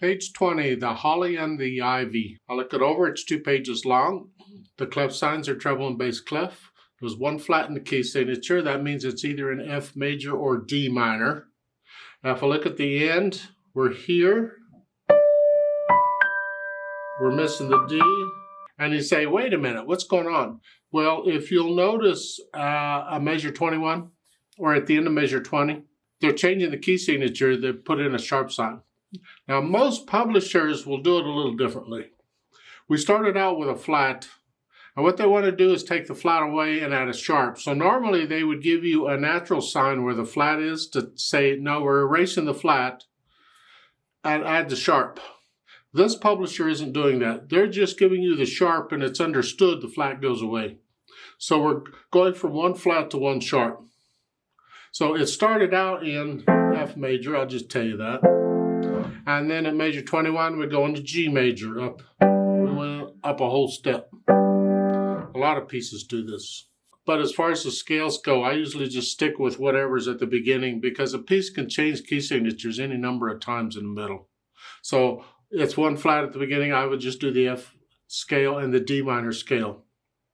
Page 20, the holly and the ivy. I'll look it over. It's 2 pages long. The clef signs are treble and bass clef. There's 1 flat in the key signature. That means it's either an F major or D minor. Now if I look at the end, we're here. We're missing the D. And you say, wait a minute, what's going on? Well, if you'll notice a measure 21, or at the end of measure 20, they're changing the key signature. They put in a sharp sign. Now, most publishers will do it a little differently. We started out with a flat, and what they want to do is take the flat away and add a sharp. So normally they would give you a natural sign where the flat is to say, no, we're erasing the flat and add the sharp. This publisher isn't doing that. They're just giving you the sharp, and it's understood the flat goes away. So we're going from 1 flat to 1 sharp. So it started out in F major, I'll just tell you that. And then at measure 21, we go into G major up. We went up a whole step. A lot of pieces do this. But as far as the scales go, I usually just stick with whatever's at the beginning because a piece can change key signatures any number of times in the middle. So it's 1 flat at the beginning. I would just do the F scale and the D minor scale.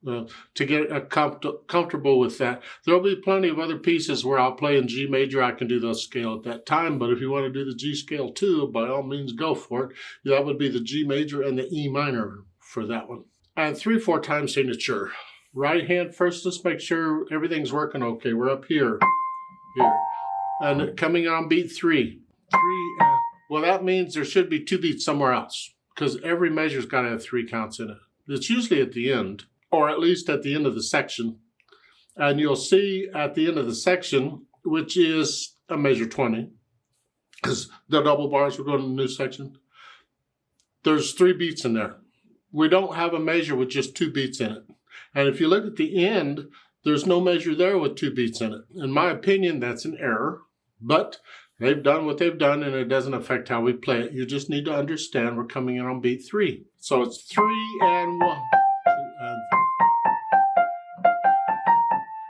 To get comfortable with that. There'll be plenty of other pieces where I'll play in G major. I can do those scale at that time, but if you want to do the G scale too, by all means go for it. That would be the G major and the E minor for that one. And 3/4 time signature. Right hand first, let's make sure everything's working okay. We're up here. And coming on beat 3. Well, that means there should be 2 beats somewhere else because every measure's got to have 3 counts in it. It's usually at the end, or at least at the end of the section. And you'll see at the end of the section, which is a measure 20, because the double bars, we're going to the new section. There's 3 beats in there. We don't have a measure with just 2 beats in it. And if you look at the end, there's no measure there with 2 beats in it. In my opinion, that's an error, but they've done what they've done and it doesn't affect how we play it. You just need to understand we're coming in on beat 3. So it's 3 and 1.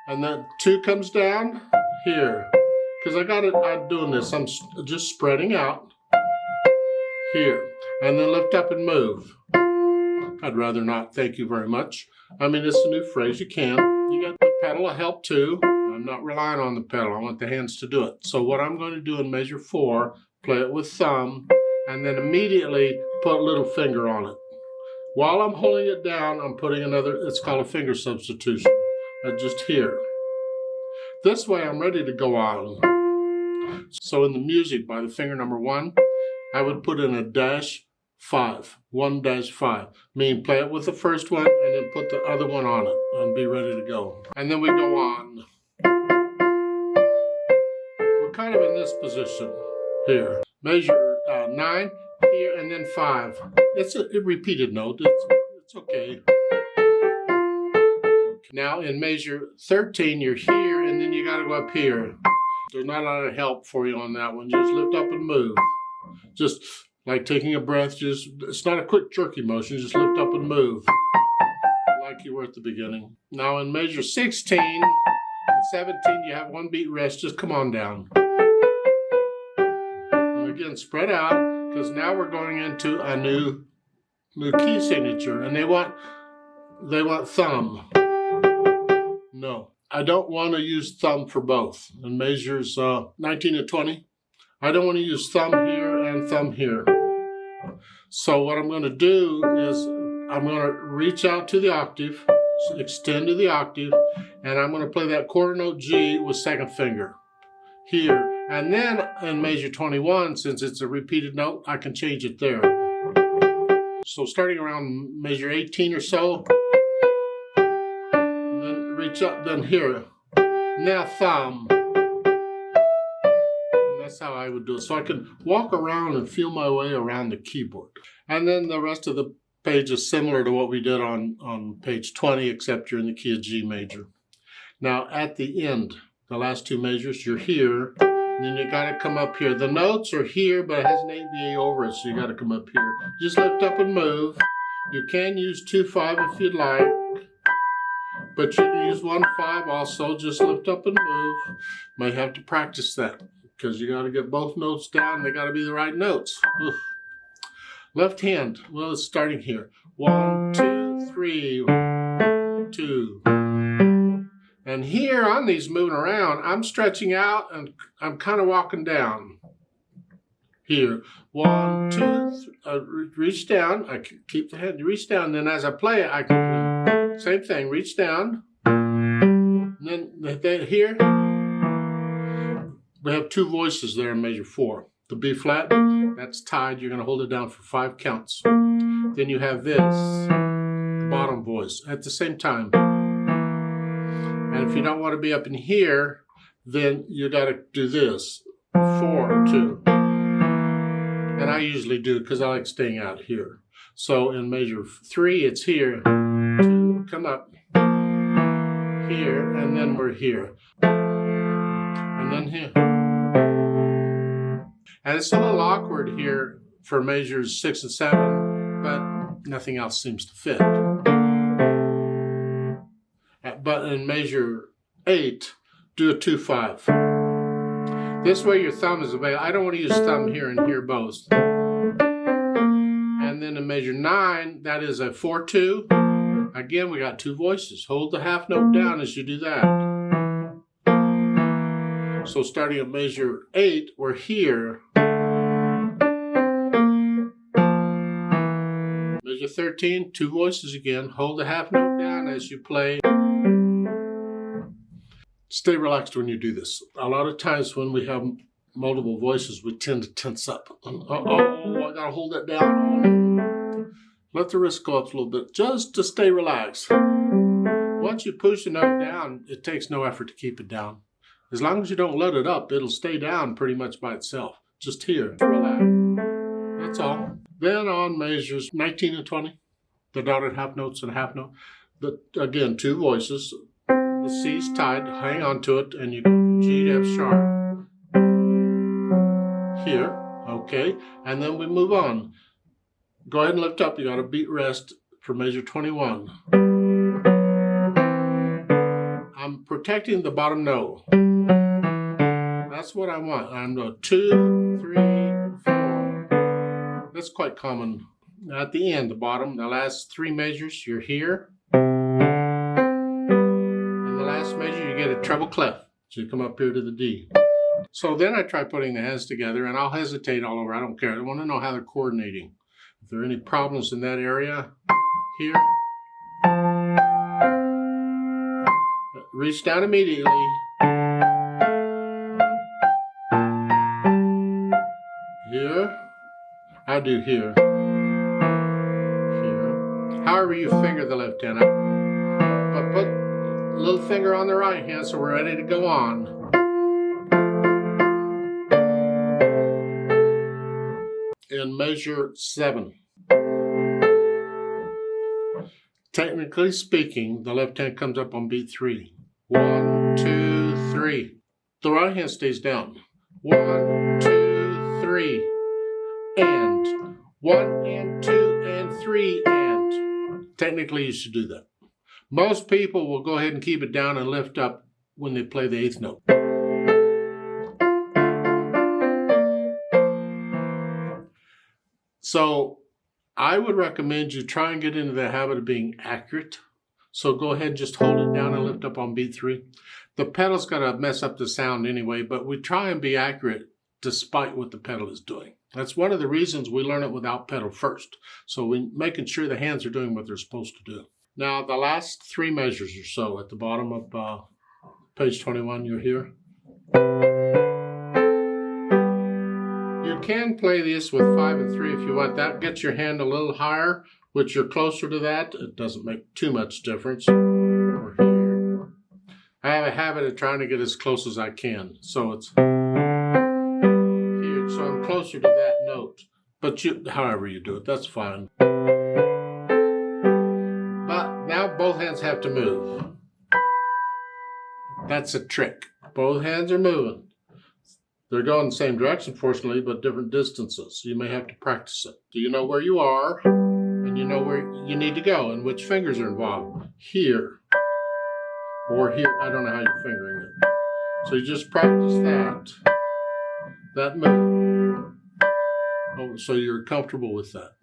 And then 2 comes down here. Because I'm doing this, I'm just spreading out here. And then lift up and move. I'd rather not, thank you very much. I mean, it's a new phrase, you can. You got the pedal to help too. I'm not relying on the pedal, I want the hands to do it. So what I'm going to do in measure 4, play it with thumb, and then immediately put a little finger on it. While I'm holding it down, I'm putting another, it's called a finger substitution. Just here. This way I'm ready to go on. So in the music, by the finger number 1, I would put in a -5, 1-5. Meaning play it with the first one and then put the other one on it and be ready to go. And then we go on. We're kind of in this position here. Measure 9 here and then 5. It's a repeated note. It's okay. Now in measure 13, you're here and then you got to go up here. There's not a lot of help for you on that one. Just lift up and move. Just like taking a breath. It's not a quick jerky motion. Just lift up and move like you were at the beginning. Now in measure 16 and 17, you have 1 beat rest. Just come on down. And again, spread out because now we're going into a new key signature and they want thumb. No, I don't want to use thumb for both. In measures 19 and 20, I don't want to use thumb here and thumb here. So what I'm going to do is I'm going to reach out to the octave, extend to the octave, and I'm going to play that quarter note G with 2nd finger here. And then in measure 21, since it's a repeated note, I can change it there. So starting around measure 18 or so, reach up, then here. Now thumb. And that's how I would do it. So I can walk around and feel my way around the keyboard. And then the rest of the page is similar to what we did on page 20, except you're in the key of G major. Now at the end, the last 2 measures, you're here. And then you got to come up here. The notes are here, but it has an ABA over it, so you got to come up here. Just lift up and move. You can use 2-5 if you'd like. But you can use 1-5 also, just lift up and move. May have to practice that because you got to get both notes down. They got to be the right notes. Oof. Left hand, well, it's starting here. 1, 2, 3, 2. And here on these moving around, I'm stretching out and I'm kind of walking down. Here, 1, 2, reach down. I keep the hand, reach down. Then as I play it, I can, same thing, reach down. And then here, we have two voices there in measure 4. The B flat, that's tied. You're going to hold it down for 5 counts. Then you have this, the bottom voice, at the same time. And if you don't want to be up in here, then you got to do this, 4, 2. And I usually do because I like staying out here. So in measure 3, it's here, 2, come up, here, and then we're here. And then here. And it's a little awkward here for measures 6 and 7, but nothing else seems to fit. But in measure 8, do a 2-5. This way your thumb is available. I don't want to use thumb here and here both. And then in measure 9, that is a 4-2. Again, we got 2 voices. Hold the half note down as you do that. So starting at measure 8, we're here. Measure 13, 2 voices again. Hold the half note down as you play. Stay relaxed when you do this. A lot of times when we have multiple voices, we tend to tense up. Oh, I gotta hold that down. Let the wrist go up a little bit just to stay relaxed. Once you push the note down, it takes no effort to keep it down. As long as you don't let it up, it'll stay down pretty much by itself. Just here, relax. That's all. Then on measures 19 and 20, the dotted half notes and a half note. Again, 2 voices. The C's tied, hang on to it, and you go from G to F sharp. Here, okay, and then we move on. Go ahead and lift up. You got a beat rest for measure 21. I'm protecting the bottom note. That's what I want. I'm going 2, 3, 4. That's quite common. At the end, the bottom, the last 3 measures, you're here. And the last measure, you get a treble clef. So you come up here to the D. So then I try putting the hands together, and I'll hesitate all over. I don't care. I want to know how they're coordinating. If there are any problems in that area, here. Reach down immediately. Here. I do here. Here. However you finger the left hand. But put a little finger on the right hand so we're ready to go on. In measure 7. Technically speaking, the left hand comes up on beat 3. 1, 2, 3. The right hand stays down. 1, 2, 3. And 1 and 2 and 3 and. Technically, you should do that. Most people will go ahead and keep it down and lift up when they play the 8th note. So I would recommend you try and get into the habit of being accurate. So go ahead and just hold it down and lift up on beat 3. The pedal's going to mess up the sound anyway, but we try and be accurate despite what the pedal is doing. That's one of the reasons we learn it without pedal first. So we're making sure the hands are doing what they're supposed to do. Now the last 3 measures or so at the bottom of page 21, you're here. You can play this with 5 and 3 if you want. That gets your hand a little higher, which you're closer to that. It doesn't make too much difference. Or here. I have a habit of trying to get as close as I can. So it's here. So I'm closer to that note. But however you do it, that's fine. But now both hands have to move. That's a trick. Both hands are moving. They're going the same direction, fortunately, but different distances. So you may have to practice it. So you know where you are, and you know where you need to go, and which fingers are involved. Here, or here. I don't know how you're fingering it. So you just practice that move. Oh, so you're comfortable with that.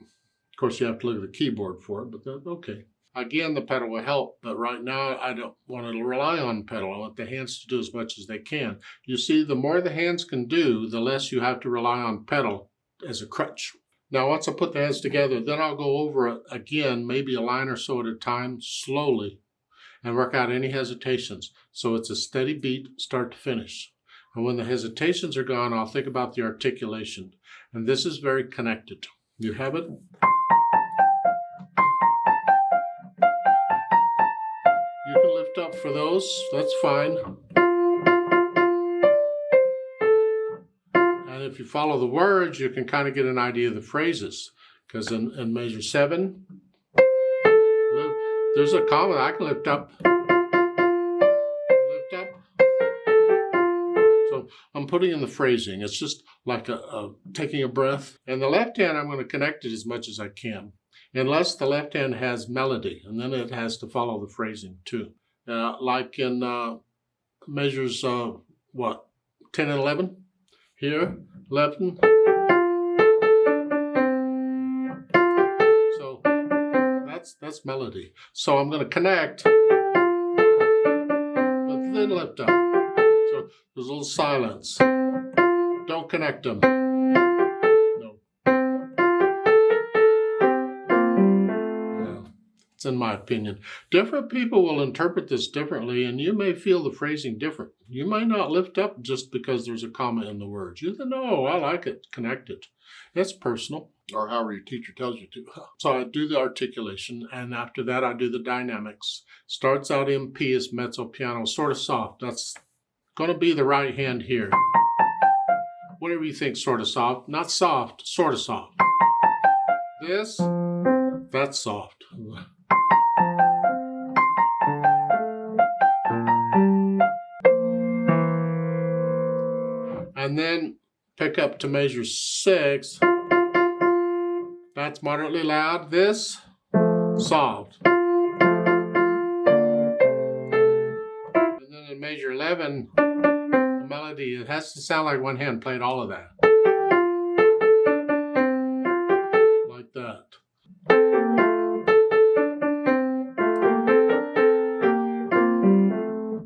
Of course, you have to look at the keyboard for it, but that's okay. Again, the pedal will help, but right now I don't want to rely on the pedal. I want the hands to do as much as they can. You see, the more the hands can do, the less you have to rely on pedal as a crutch. Now, once I put the hands together, then I'll go over it again, maybe a line or so at a time, slowly, and work out any hesitations. So it's a steady beat, start to finish. And when the hesitations are gone, I'll think about the articulation. And this is very connected. You have it? You can lift up for those, that's fine. And if you follow the words, you can kind of get an idea of the phrases. Because in measure 7, there's a comma I can lift up. Lift up. So I'm putting in the phrasing. It's just like taking a breath. And the left hand, I'm going to connect it as much as I can. Unless the left hand has melody, and then it has to follow the phrasing too. Like in measures, 10 and 11? Here, 11. So that's melody. So I'm going to connect, but then lift up. So there's a little silence. Don't connect them. In my opinion. Different people will interpret this differently, and you may feel the phrasing different. You might not lift up just because there's a comma in the words. You think, no, I like it, connect it. It's personal. Or however your teacher tells you to. So I do the articulation, and after that I do the dynamics. Starts out in P as mezzo piano, sort of soft. That's going to be the right hand here. Whatever you think, sort of soft. Not soft, sort of soft. This, that's soft. And then pick up to measure 6. That's moderately loud. This, soft. And then in measure 11, the melody, it has to sound like one hand played all of that. Like that.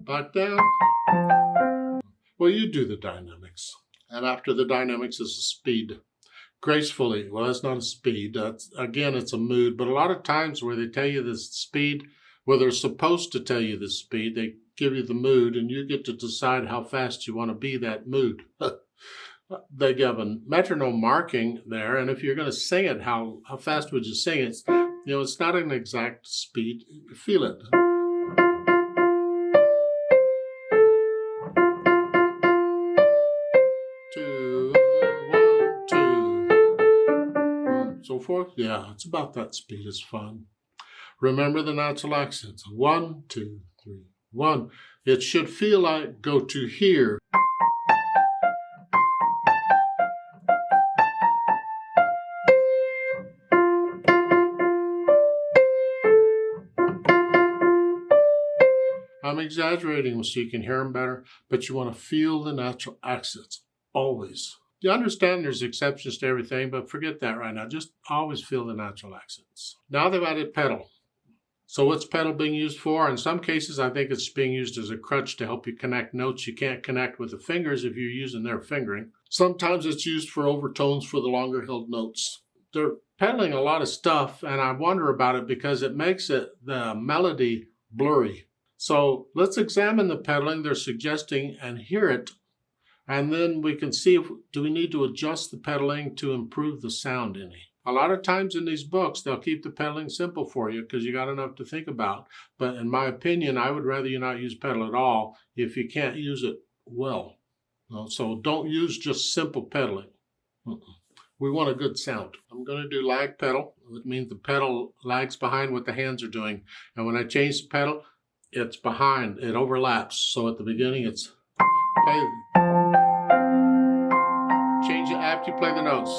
Back down. Well, you do the dynamics. And after the dynamics is the speed. Gracefully. Well, that's not a speed. Again, it's a mood. But a lot of times where they tell you the speed, where they're supposed to tell you the speed, they give you the mood, and you get to decide how fast you want to be that mood. They give a metronome marking there, and if you're going to sing it, how fast would you sing it? It's not an exact speed. You feel it. 2, 1, 2. So forth. Yeah, it's about that speed. It's fun. Remember the natural accents. 1, 2, 3, 1. It should feel like go to here. I'm exaggerating so you can hear them better, but you want to feel the natural accents, always. You understand there's exceptions to everything, but forget that right now. Just always feel the natural accents. Now they've added pedal. So what's pedal being used for? In some cases, I think it's being used as a crutch to help you connect notes you can't connect with the fingers if you're using their fingering. Sometimes it's used for overtones for the longer held notes. They're pedaling a lot of stuff, and I wonder about it because it makes the melody blurry. So let's examine the pedaling they're suggesting and hear it, and then we can see do we need to adjust the pedaling to improve the sound any. A lot of times in these books, they'll keep the pedaling simple for you because you got enough to think about. But in my opinion, I would rather you not use pedal at all if you can't use it well. So don't use just simple pedaling. We want a good sound. I'm going to do lag pedal. It means the pedal lags behind what the hands are doing. And when I change the pedal, it's behind, it overlaps. So at the beginning, it's play. Change it after you play the notes.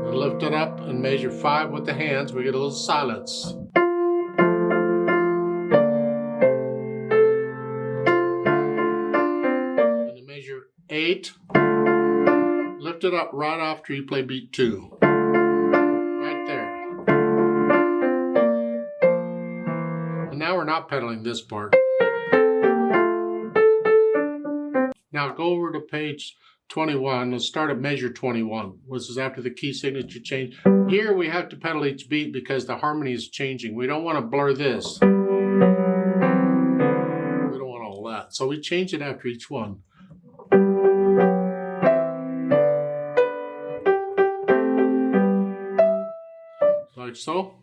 And lift it up and measure 5 with the hands. We get a little silence. And to measure 8. Lift it up right after you play beat 2. Right there. And now we're not pedaling this part. Now go over to page 21. Let's start at measure 21, which is after the key signature change. Here we have to pedal each beat because the harmony is changing. We don't want to blur this. We don't want all that. So we change it after each one. Like so.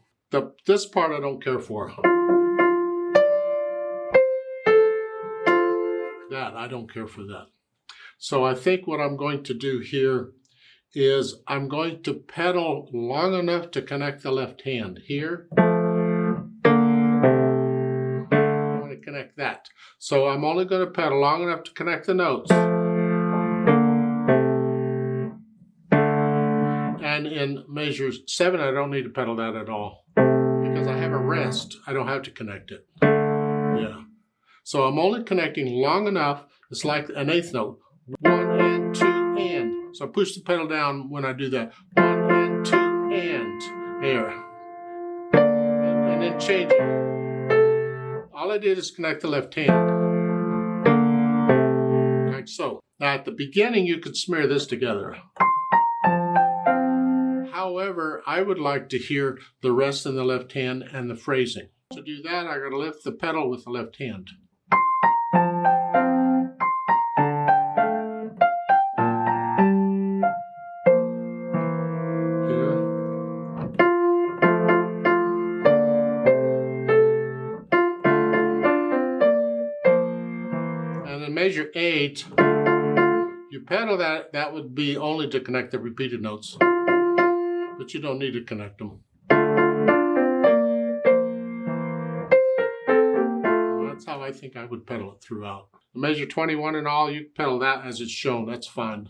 This part I don't care for. That, I don't care for that. So I think what I'm going to do here is I'm going to pedal long enough to connect the left hand here. I want to connect that. So I'm only going to pedal long enough to connect the notes. And in measure 7, I don't need to pedal that at all. Because I have a rest, I don't have to connect it. Yeah. So I'm only connecting long enough. It's like an 8th note. 1 and 2 and. So I push the pedal down when I do that. 1 and 2 and. There. And then change it. All I did is connect the left hand. Like so. Now at the beginning you could smear this together. However, I would like to hear the rest in the left hand and the phrasing. To do that, I got to lift the pedal with the left hand. Here. And in measure 8, you pedal that, that would be only to connect the repeated notes. But you don't need to connect them. That's how I think I would pedal it throughout. Measure 21 and all, you pedal that as it's shown, that's fine.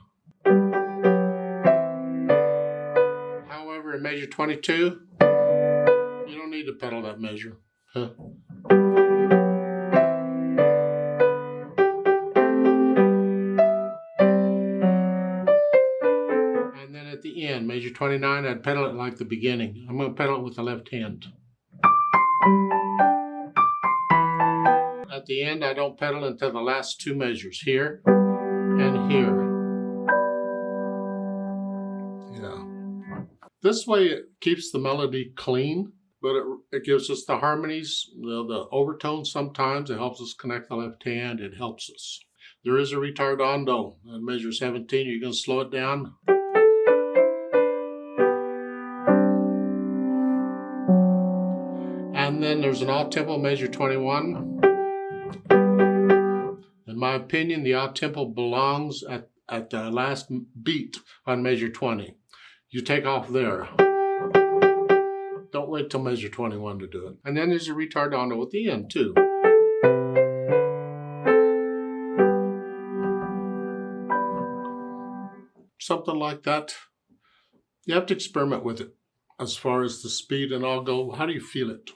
However, in measure 22, you don't need to pedal that measure. Huh. At the end, measure 29, I'd pedal it like the beginning. I'm going to pedal it with the left hand. At the end, I don't pedal until the last 2 measures, here and here. Yeah. This way it keeps the melody clean, but it gives us the harmonies, the overtones sometimes. It helps us connect the left hand. It helps us. There is a retardando at measure 17. You're going to slow it down. And then there's an odd tempo measure 21. In my opinion, the odd tempo belongs at the last beat on measure 20. You take off there. Don't wait till measure 21 to do it. And then there's a retardando at the end too. Something like that. You have to experiment with it as far as the speed, and I'll go, how do you feel it?